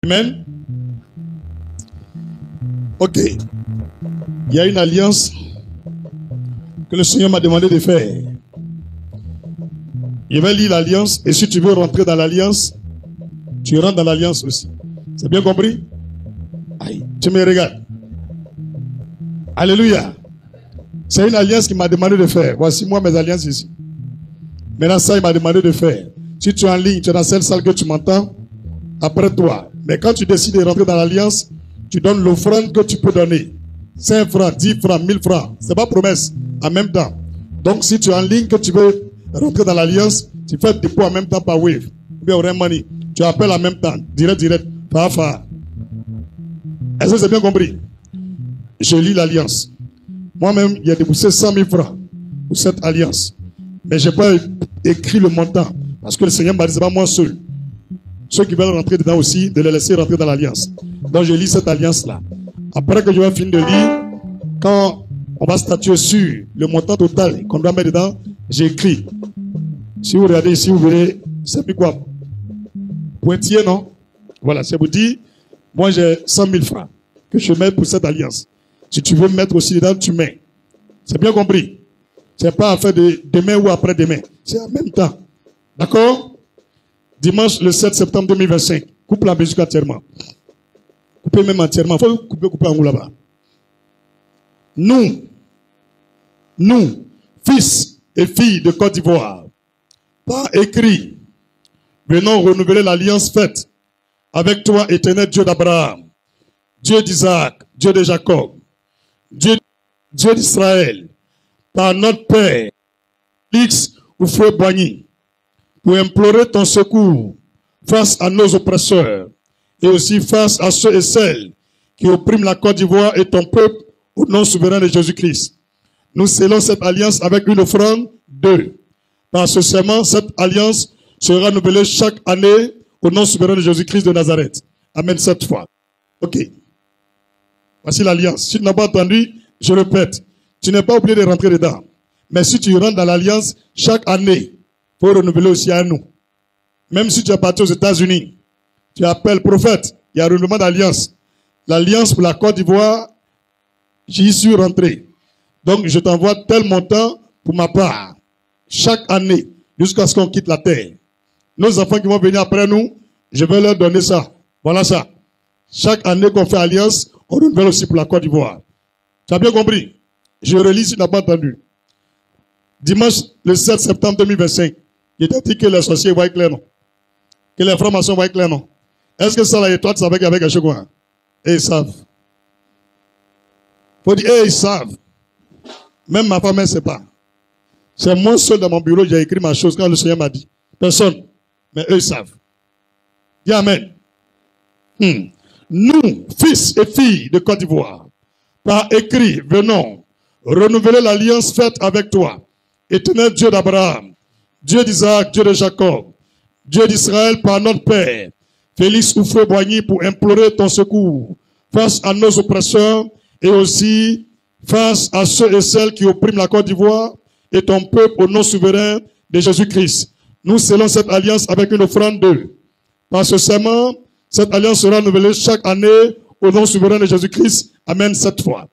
Amen. Ok. Il y a une alliance que le Seigneur m'a demandé de faire. Je vais lire l'alliance et si tu veux rentrer dans l'alliance, tu rentres dans l'alliance aussi. C'est bien compris? Aïe, tu me regardes. Alléluia. C'est une alliance qu'il m'a demandé de faire. Voici moi mes alliances ici. Maintenant ça, il m'a demandé de faire. Si tu es en ligne, tu es dans cette salle que tu m'entends, après toi. Mais quand tu décides de rentrer dans l'alliance, tu donnes l'offrande que tu peux donner. 5 francs, 10 francs, 1000 francs. C'est pas promesse. En même temps. Donc si tu es en ligne, que tu veux rentrer dans l'alliance, tu fais le dépôt en même temps par Wave. Ou bien au Money. Tu appelles en même temps. Direct. Fa. Est-ce que c'est bien compris? Je lis l'alliance. Moi-même, il y a déboursé 100 000 francs pour cette alliance. Mais je n'ai pas écrit le montant. Parce que le Seigneur m'a dit, c'est pas moi seul. Ceux qui veulent rentrer dedans aussi, de les laisser rentrer dans l'alliance. Donc je lis cette alliance-là. Après que je vais finir de lire, quand on va statuer sur le montant total qu'on doit mettre dedans, j'écris. Si vous regardez ici, vous verrez, c'est plus quoi? Pointillé, non? Voilà, c'est vous dire, moi j'ai 100 000 francs que je mets pour cette alliance. Si tu veux mettre aussi dedans, tu mets. C'est bien compris? C'est pas affaire de demain ou après-demain. C'est en même temps. D'accord? Dimanche le 7 septembre 2025. Coupe la musique entièrement. Coupez même entièrement. Il faut couper en haut là-bas. Nous, fils et filles de Côte d'Ivoire, par écrit, venons renouveler l'alliance faite avec toi, éternel Dieu d'Abraham, Dieu d'Isaac, Dieu de Jacob, Dieu d'Israël, par notre Père, Félix Houphouët-Boigny, pour implorer ton secours face à nos oppresseurs et aussi face à ceux et celles qui oppriment la Côte d'Ivoire et ton peuple au nom souverain de Jésus-Christ. Nous scellons cette alliance avec une offrande de. Par ce serment, cette alliance sera renouvelée chaque année au nom souverain de Jésus-Christ de Nazareth. Amen 7 fois. Ok. Voici l'alliance. Si tu n'as pas entendu, je répète. Tu n'es pas obligé de rentrer dedans. Mais si tu rentres dans l'alliance, chaque année, il faut renouveler aussi à nous. Même si tu es parti aux États-Unis, tu appelles prophète, il y a un renouvellement d'alliance. L'alliance pour la Côte d'Ivoire, j'y suis rentré. Donc, je t'envoie tel montant pour ma part. Chaque année, jusqu'à ce qu'on quitte la terre. Nos enfants qui vont venir après nous, je vais leur donner ça. Voilà ça. Chaque année qu'on fait alliance, on renouvelle aussi pour la Côte d'Ivoire. Tu as bien compris? Je relis si tu n'as pas entendu. Dimanche, le 7 septembre 2025, il était dit que les sorciers voient clair, non? Que les francs-maçons voient clair, non? Est-ce que ça là, et toi, tu savais qu'il y avait quelque chose? Et ils savent. Faut dire, ils savent. Même ma femme, elle ne sait pas. C'est moi seul dans mon bureau, j'ai écrit ma chose quand le Seigneur m'a dit. Personne. Mais eux, ils savent. Dis Amen. Nous, fils et filles de Côte d'Ivoire, par écrit, venons renouveler l'alliance faite avec toi, éternel Dieu d'Abraham, Dieu d'Isaac, Dieu de Jacob, Dieu d'Israël par notre Père, Félix Houphouët-Boigny, pour implorer ton secours face à nos oppresseurs et aussi face à ceux et celles qui oppriment la Côte d'Ivoire et ton peuple au nom souverain de Jésus-Christ. Nous scellons cette alliance avec une offrande de. Par ce serment, cette alliance sera renouvelée chaque année au nom souverain de Jésus-Christ. Amen 7 fois.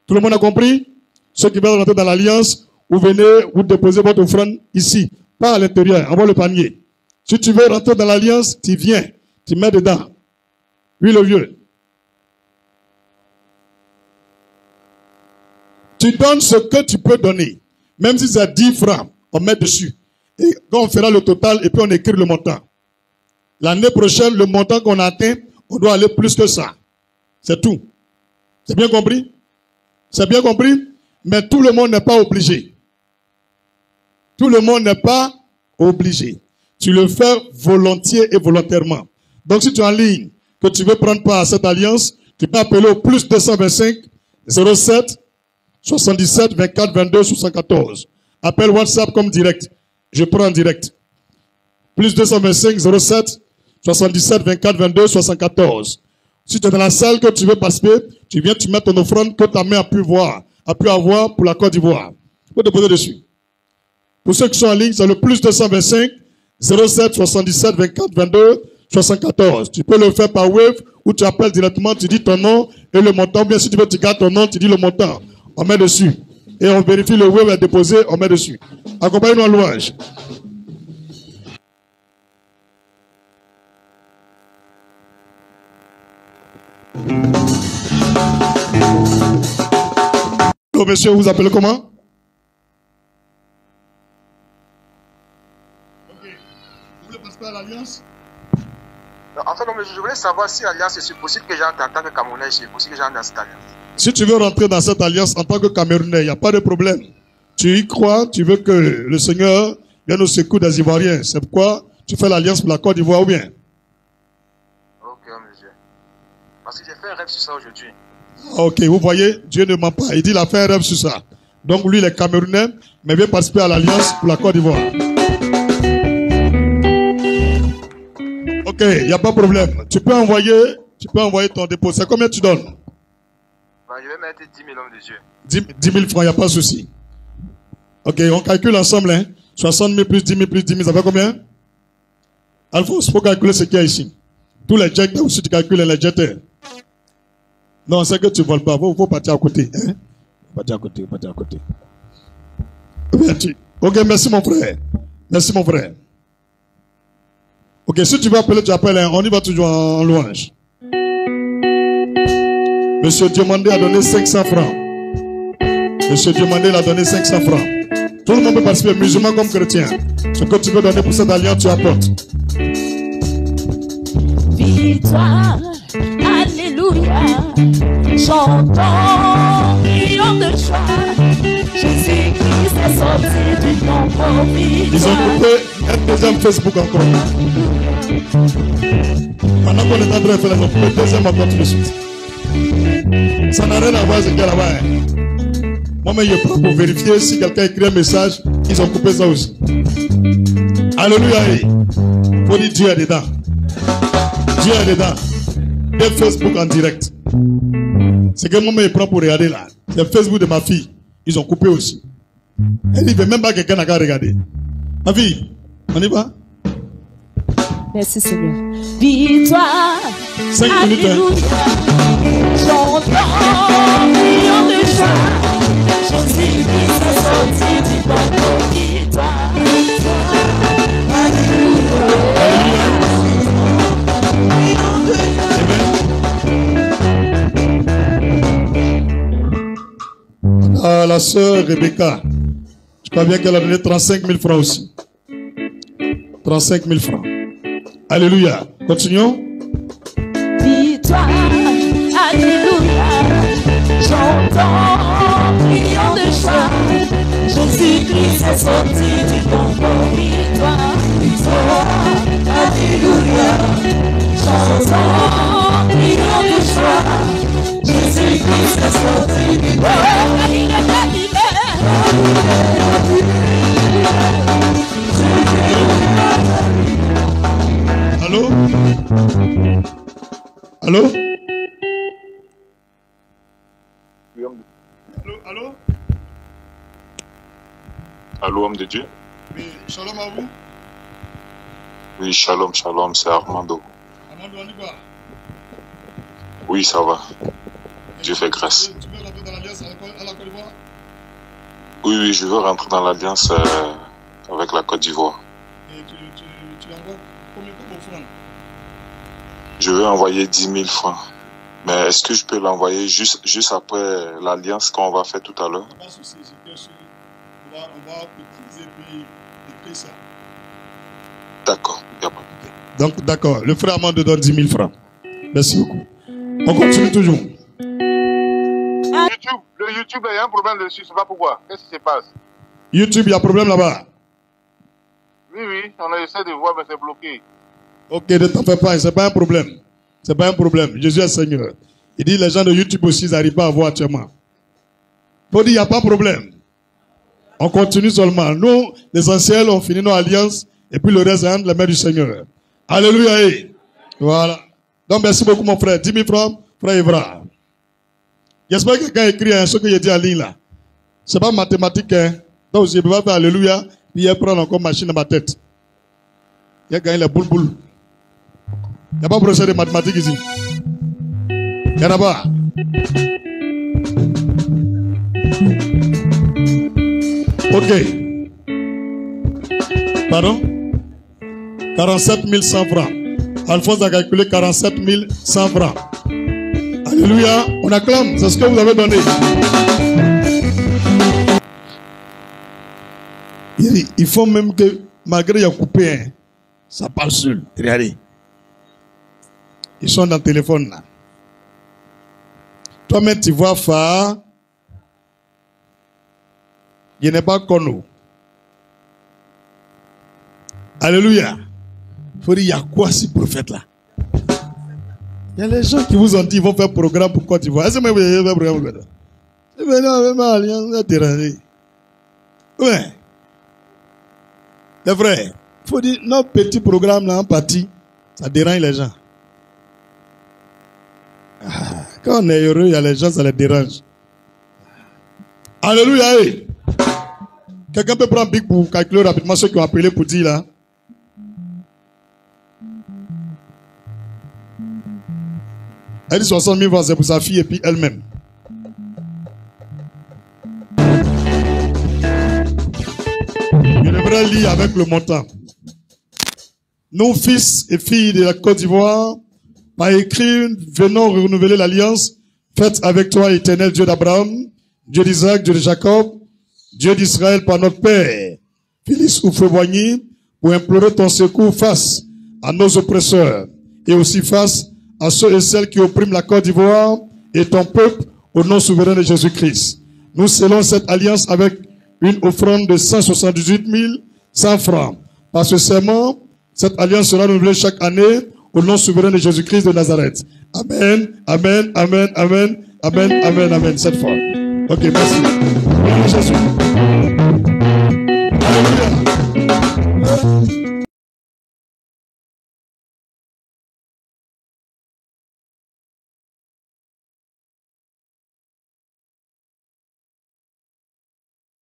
Tout le monde a compris? Ceux qui veulent rentrer dans l'alliance, vous venez, vous déposez votre offrande ici, pas à l'intérieur, envoie le panier. Si tu veux rentrer dans l'alliance, tu viens, tu mets dedans. Oui, le vieux. Tu donnes ce que tu peux donner. Même si c'est 10 francs, on met dessus. Et quand on fera le total, et puis on écrit le montant. L'année prochaine, le montant qu'on atteint, on doit aller plus que ça. C'est tout. C'est bien compris? C'est bien compris? Mais tout le monde n'est pas obligé. Tout le monde n'est pas obligé. Tu le fais volontiers et volontairement. Donc si tu es en ligne, que tu veux prendre part à cette alliance, tu peux appeler au plus 225 07 77 24 22 74. Appelle WhatsApp comme direct. Je prends en direct. Plus 225 07 77 24 22 74. Si tu es dans la salle que tu veux participer, tu viens, tu mets ton offrande que ta main a pu avoir pour la Côte d'Ivoire. Il faut te poser dessus. Pour ceux qui sont en ligne, c'est le plus 225 07 77 24 22 74. Tu peux le faire par Wave ou tu appelles directement, tu dis ton nom et le montant. Bien si tu veux, tu gardes ton nom, tu dis le montant. On met dessus. Et on vérifie le Wave est déposé, on met dessus. Accompagne-nous en louange. Hello, monsieur, vous appelez comment? Ok. Vous voulez participer à l'Alliance? En fait, je voulais savoir si l'Alliance, c'est possible que j'entre en tant que Camerounais, c'est possible que j'entre dans cette Alliance. Si tu veux rentrer dans cette Alliance en tant que Camerounais, il n'y a pas de problème. Tu y crois, tu veux que le Seigneur vienne au secours des Ivoiriens. C'est pourquoi tu fais l'Alliance pour la Côte d'Ivoire ou bien? Ok, monsieur. Parce que j'ai fait un rêve sur ça aujourd'hui. Ok, vous voyez, Dieu ne ment pas. Il dit qu'il a fait un rêve sur ça. Donc lui, il est Camerounais, mais vient participer à l'Alliance pour la Côte d'Ivoire. Ok, il n'y a pas de problème. Tu peux envoyer ton dépôt. C'est combien tu donnes? Bah, je vais mettre 10 000 hommes de Dieu. 10 000 francs, il n'y a pas de souci. Ok, on calcule ensemble. Hein? 60 000 plus 10 000 plus 10 000, ça fait combien? Alphonse, il faut calculer ce qu'il y a ici. Tous les jets aussi, tu calcules les jetteurs. Non, c'est que tu ne voles pas. Il faut partir à côté. Hein? Partir à côté. Ok, merci mon frère. Merci mon frère. Ok, si tu veux appeler, tu appelles. Hein? On y va toujours en louange. Monsieur Diomandé a donné 500 francs. Monsieur Diomandé a donné 500 francs. Tout le monde peut participer, musulman comme chrétien. Ce que tu veux donner pour cette alliance, tu apportes. Victoire, alléluia, chantons, crions de joie. Jésus-Christ est sorti du tombeau. Ils ont coupé un deuxième Facebook encore. Pendant qu'on est en train de faire, ils ont coupé le deuxième encore tout de suite. Ça n'a rien à voir avec ce qu'il y a là-bas. Moi-même, je prends pour vérifier si quelqu'un écrit un message, ils ont coupé ça aussi. Alléluia. Il faut dire Dieu est dedans. Dieu est dedans. Et Facebook en direct. C'est que moi-même, je prends pour regarder là. C'est le Facebook de ma fille. Ils ont coupé aussi. Elle ne veut même pas que quelqu'un n'a qu'à regarder. Ma fille, on y va? Merci Seigneur. Victoire, 5 minutes. chantons, crions de joie. Jésus-Christ est sorti du tombeau. Victoire, Ah, la sœur Rebecca, je crois bien qu'elle a donné 35 000 francs aussi. 35 000 francs. Alléluia. Continuons. victoire, alléluia, chantons, crions de joie. Jésus-Christ est sorti du tombeau. Victoire, victoire, alléluia, chantons, crions de joie. Jésus-Christ est sorti du tombeau. Allô? Allô? Allô? Allô, homme de Dieu? Oui, shalom à vous. Oui, shalom, shalom, c'est Armando. Armando, on y va. Oui, ça va. Dieu fait grâce. Tu veux rentrer dans l'alliance à la Côte d'Ivoire? Oui, je veux rentrer dans l'alliance avec la Côte d'Ivoire. Et tu envoies combien comme offrande? Je veux envoyer 10 000 francs. Mais est-ce que je peux l'envoyer juste après l'alliance qu'on va faire tout à l'heure? Pas de souci, c'est bien sûr. On va utiliser puis écrire ça. D'accord, il n'y a pas. Donc, d'accord. Le frère Armando donne 10 000 francs. Merci beaucoup. On continue toujours. Le YouTube, il y a un problème dessus, je ne sais pas pourquoi. Qu'est-ce qui se passe? YouTube, il y a un problème là-bas. Oui, on a essayé de voir, mais c'est bloqué. Ok, ne t'en fais pas, c'est pas un problème. C'est pas un problème. Jésus est Seigneur. Il dit les gens de YouTube aussi, ils n'arrivent pas à voir actuellement. Il faut dire, il n'y a pas de problème. On continue seulement. Nous, les anciens, on finit nos alliances et puis le reste est entre les mains du Seigneur. Alléluia. Voilà. Donc, merci beaucoup, mon frère. 10 000 francs, frère Evra. J'espère que quelqu'un écrit ce que j'ai dit en ligne là. Ce n'est pas mathématique. Hein? Donc, je ne peux pas faire Alléluia, puis il prend encore machine dans ma tête. Il y a gagné la boule. Il n'y a pas de professeur de mathématiques ici. Il n'y en a pas. Ok. Pardon? 47 100 francs. Alphonse a calculé 47 100 francs. Alléluia. On acclame. C'est ce que vous avez donné. Il faut même que, malgré qu'il y a coupé, hein, ça parle seul. Regardez. Ils sont dans le téléphone là. Toi-même, tu vois Fa. Il n'est pas connu. Alléluia. Il faut dire, il y a quoi ce prophète là? Il y a les gens qui vous ont dit, ils vont faire programme pour Côte d'Ivoire. Est-ce que vous avez fait programme pour Côte d'Ivoire? C'est vraiment alliance terrain. Ouais. C'est vrai. Il faut dire, notre petit programme là en partie, ça dérange les gens. Quand on est heureux, il y a les gens, ça les dérange. Alléluia. Quelqu'un peut prendre un bic pour calculer rapidement ceux qui ont appelé pour dire là. Elle dit 60 000 francs, c'est pour sa fille et puis elle-même. Je devrais lire avec le montant. Nous, fils et filles de la Côte d'Ivoire, par écrit, venons renouveler l'alliance faite avec toi, éternel Dieu d'Abraham, Dieu d'Isaac, Dieu de Jacob, Dieu d'Israël par notre Père, Félix Oufoué-Boigny, pour implorer ton secours face à nos oppresseurs et aussi face à ceux et celles qui oppriment la Côte d'Ivoire et ton peuple au nom souverain de Jésus-Christ. Nous scellons cette alliance avec une offrande de 178 100 francs. Par ce serment, cette alliance sera renouvelée chaque année au nom souverain de Jésus-Christ de Nazareth. Amen, amen, amen, amen, amen, amen, amen. Cette fois. Ok, merci. Jésus. Alléluia.